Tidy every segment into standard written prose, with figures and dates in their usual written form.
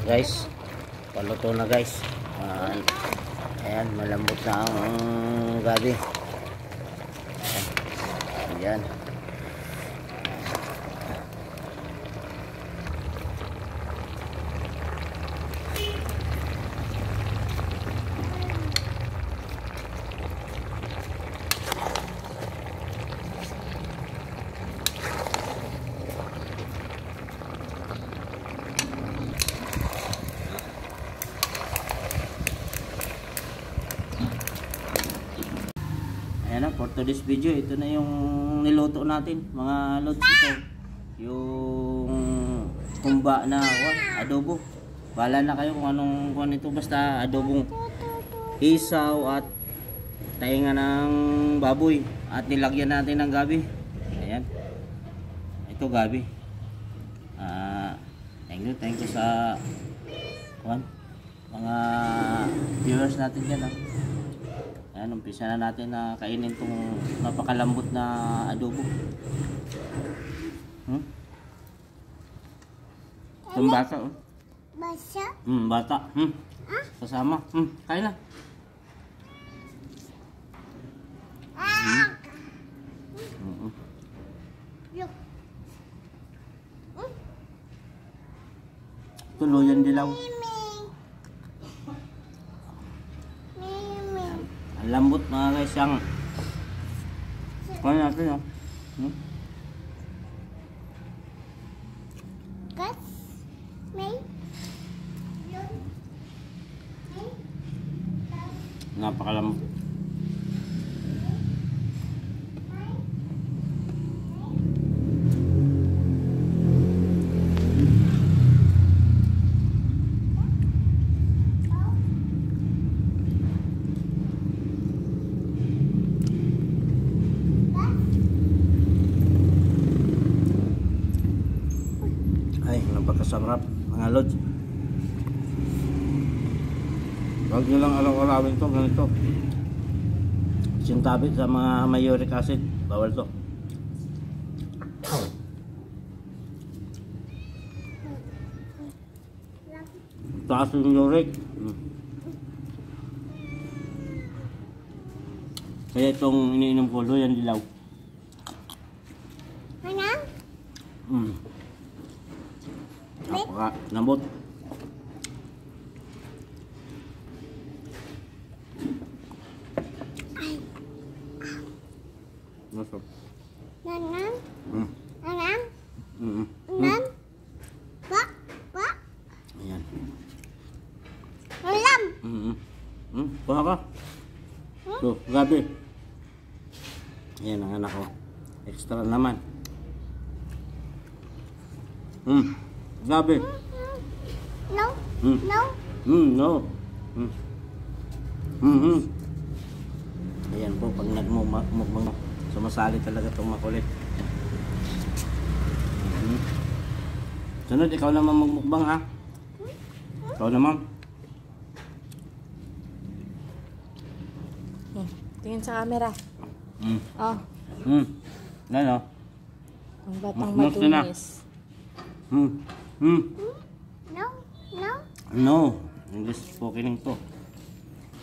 Guys, paluto na guys. Ayan, malambot na ang gabi. Ayan. Ayan na, for today's video, ito na yung niluto natin mga lods. Ito yung kumba na adobo. Bahala na kayo kung anong kuha nito, basta adobong isaw at tainga ng baboy at nilagyan natin ng gabi. Ayan, ito gabi. Thank you sa mga viewers natin dyan. Ayan, umpisa na natin na kainin itong napakalambot na adobo. Itong bata, oh. Basa? Bata. Kasama. Kain na. Tuluyan dilaw. Ang lambot mga guys yung kaya natin yun. Napakalambot. Napakasarap mga lods. Huwag nyo lang araw-arawin to ganito. Sintabi sa mga may uric acid, bawal to. Taas yung uric. Kaya itong iniinom ko, yan dilaw. Napaka lambot. Masarap. Nanang? Nanang? Nanang? Pak? Pak? Ayan. Alam? Kuha ka. So, gabi. Ayan ang anak ko. Extra naman. Gabi. No? No? No. Ayan po, pag nagmumukbang sumasali talaga itong makulit. Sunod, ikaw naman magmukbang ha. Ikaw naman. Tingin sa camera. Oh. Ano? Ang batang matunis. No? No? No. English spoken to.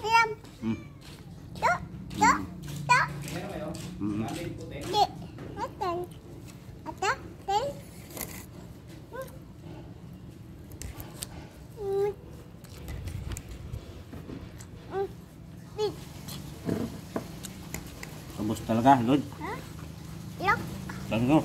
Alam? To? To? To? Di. Atan? Ata? Ten? Bit. Kabos talaga, Lord. Lock. Tango.